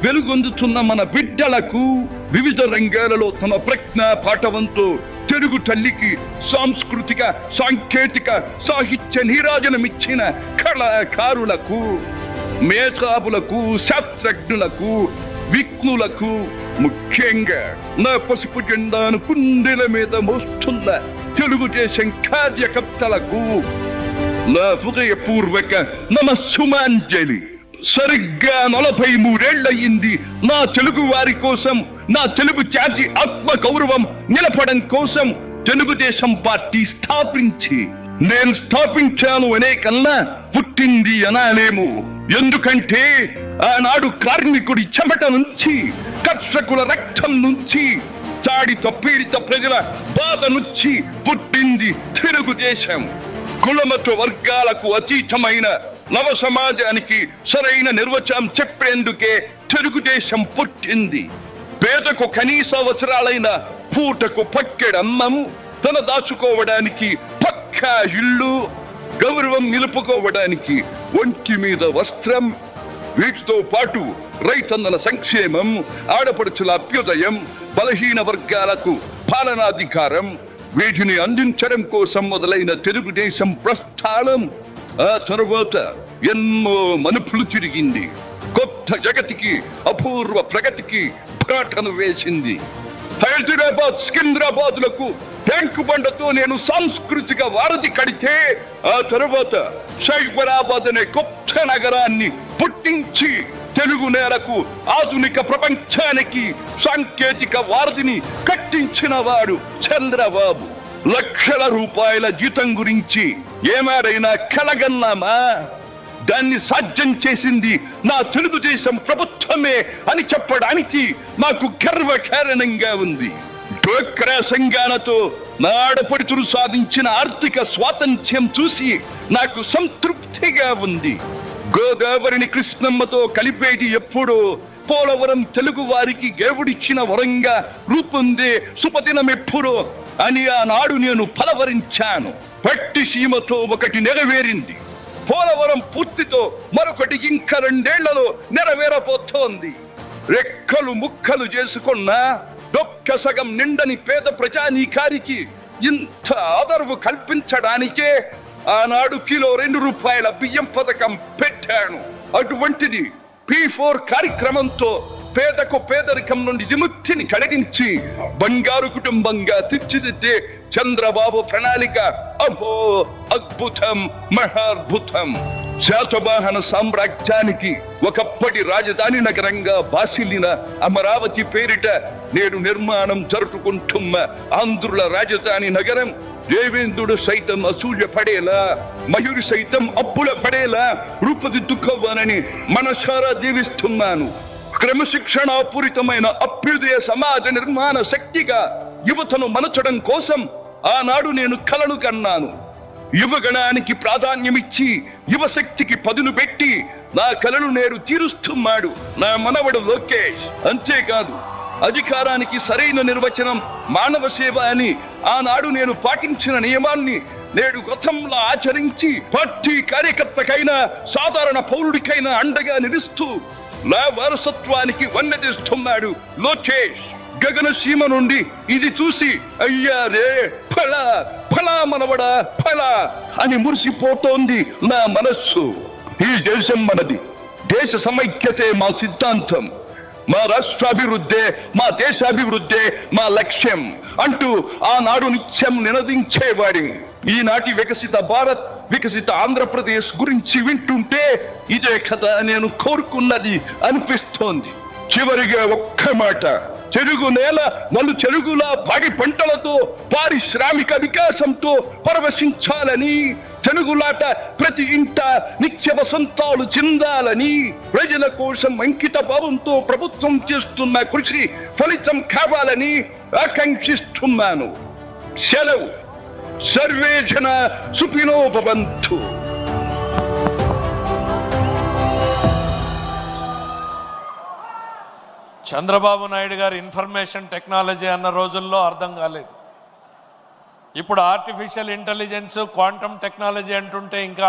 వెలుగొందుతున్న మన బిడ్డలకు వివిధ రంగాలలో తన ప్రజ్ఞ పాఠవంతో తెలుగు తల్లికి సాంస్కృతిక సాంకేతిక సాహిత్య నీరాజనమిచ్చిన కళాకారులకు మేధావులకు శాస్త్రజ్ఞులకు విజ్ఞులకు ముఖ్యంగా నా పసుపు జెండాను కుండెల మీద మోస్తున్న తెలుగుదేశం కార్యకర్తలకు నా హృదయపూర్వక నమస్సుమాంజలి. సరిగ్గా 43 ఏళ్లయింది నా తెలుగు వారి కోసం, నా తెలుగు జాతి ఆత్మ గౌరవం నిలపడం కోసం తెలుగుదేశం పార్టీ స్థాపించి. నేను స్థాపించాను అనే కన్నా పుట్టింది అనాలేము. ఎందుకంటే ఆనాడు కార్మికుడి చెమట నుంచి, కర్షకుల రక్తం నుంచి, చాడిత పీడిత ప్రజల బాధ నుంచి పుట్టింది తెలుగుదేశం. కులమత వర్గాలకు అతీతమైన నవ సమాజానికి సరైన నిర్వచనం చెప్పేందుకే తెలుగుదేశం పుట్టింది. పేదకు కనీస అవసరాలైన పూటకు పక్కెడన్నము, తన దాచుకోవడానికి పక్కా ఇల్లు, గౌరవం నిలుపుకోవడానికి ఒంటి మీద వస్త్రం, వీటితో పాటు రైతన్నల సంక్షేమం, ఆడపడుచుల అభ్యుదయం, బలహీన వర్గాలకు పాలనాధికారం, వీటిని అందించడం కోసం మొదలైన తెలుగుదేశం ప్రస్థానం ఆ తరువాత ఎన్నో మలుపులు తిరిగింది. కొత్త జగతికి, అపూర్వ ప్రగతికి బాటను వేసింది. హైదరాబాద్, సికింద్రాబాద్లకు ట్యాంకు బండతో నేను సాంస్కృతిక వారధి కడితే, ఆ తరువాత సైబరాబాద్ అనే కొత్త నగరాన్ని పుట్టించి తెలుగు నేలకు, ఆధునిక ప్రపంచానికి సాంకేతిక వారధిని కట్టించిన వాడు చంద్రబాబు. లక్షల రూపాయల జీతం గురించి ఏమారైనా కలగన్నామా? దాన్ని సాధ్యం చేసింది నా తెలుగుదేశం ప్రభుత్వమే అని చెప్పడానికి నాకు గర్వకారణంగా ఉంది. డ్వాక్రా సంఘాలతో నా ఆడపడుచులు సాధించిన ఆర్థిక స్వాతంత్ర్యం చూసి నాకు సంతృప్తిగా ఉంది. గోదావరిని కృష్ణమ్మతో కలిపేది ఎప్పుడో పోలవరం తెలుగు వారికి దేవుడిచ్చిన వరంగా రూపొందే శుభదినం ఎప్పుడో అని ఆనాడు నేను పలవరించాను. పట్టి సీమతో ఒకటి నెరవేరింది. పోలవరం పూర్తితో మరొకటి ఇంకా 2 ఏళ్లలో నెరవేరబోతోంది. రెక్కలు ముక్కలు చేసుకున్న డొక్క సగం నిండని పేద ప్రజానీకారికి ఇంత ఆదరవు కల్పించడానికే ఆనాడు కిలో 2 రూపాయల బియ్యం పథకం పెట్టాను. అటువంటిది P4 కార్యక్రమంతో పేదకు పేదరికం నుండి విముక్తిని కలిగించి బంగారు కుటుంబంగా తీర్చిదిద్దే చంద్రబాబు ప్రణాళిక అహో అద్భుతం, మహాద్భుతం. శాతవాహన సామ్రాజ్యానికి ఒకప్పటి రాజధాని నగరంగా బాసిల్లిన అమరావతి పేరిట నేడు నిర్మాణం జరుపుకుంటున్న ఆంధ్రుల రాజధాని నగరం దేవేంద్రుడు సైతం అసూయ పడేలా, మయూరి సైతం అప్పుల పడేలా రూపుదిద్దుకోవాలని మనసారా దీవిస్తున్నాను. క్రమశిక్షణాపూరితమైన అభ్యుదయ సమాజ నిర్మాణ శక్తిగా యువతను మలచడం కోసం ఆనాడు నేను కలను కన్నాను. యువగణానికి ప్రాధాన్యమిచ్చి యువశక్తికి పదును పెట్టి నా కలను నేడు తీరుస్తున్నాడు నా మనవడు లోకేష్. అంతేకాదు, అధికారానికి సరైన నిర్వచనం మానవ సేవ అని ఆనాడు నేను పాటించిన నియమాన్ని నేడు గతంలో ఆచరించి పార్టీ కార్యకర్తకైనా సాధారణ పౌరుడికైనా అండగా నిలుస్తూ నా వారసత్వానికి వన్నెదిస్తున్నాడు లోకేష్. గగన సీమ నుండి ఇది చూసి అయ్యారే ఫలా ఫలా మనవడా ఫలా అని మురిసిపోతోంది నా మనస్సు. ఈ దేశం మనది, దేశ సమైక్యతే మా సిద్ధాంతం, మా రాష్ట్రాభివృద్ధే మా దేశాభివృద్ధే మా లక్ష్యం అంటూ ఆనాడు నిత్యం నినదించేవాడి. ఈనాటి వికసిత భారత్, వికసిత ఆంధ్రప్రదేశ్ గురించి వింటుంటే ఇదే కదా నేను కోరుకున్నది అనిపిస్తోంది. చివరిగా ఒక్క మాట, చెరుగు నేల నలు చెరుగులా పాడి పంటలతో పారిశ్రామిక వికాసంతో పరవశించాలని, తెలుగులాట ప్రతి ఇంట నిత్య వసంతాలు చెందాలని, ప్రజల కోసం అంకిత భావంతో ప్రభుత్వం చేస్తున్న కృషి ఫలితం కావాలని ఆకాంక్షిస్తున్నాను. సెలవు. సర్వే జన సుఖినో భవంతు. చంద్రబాబు నాయుడు గారు ఇన్ఫర్మేషన్ టెక్నాలజీ అన్న రోజుల్లో అర్థం కాలేదు. ఇప్పుడు ఆర్టిఫిషియల్ ఇంటెలిజెన్స్, క్వాంటమ్ టెక్నాలజీ అంటుంటే ఇంకా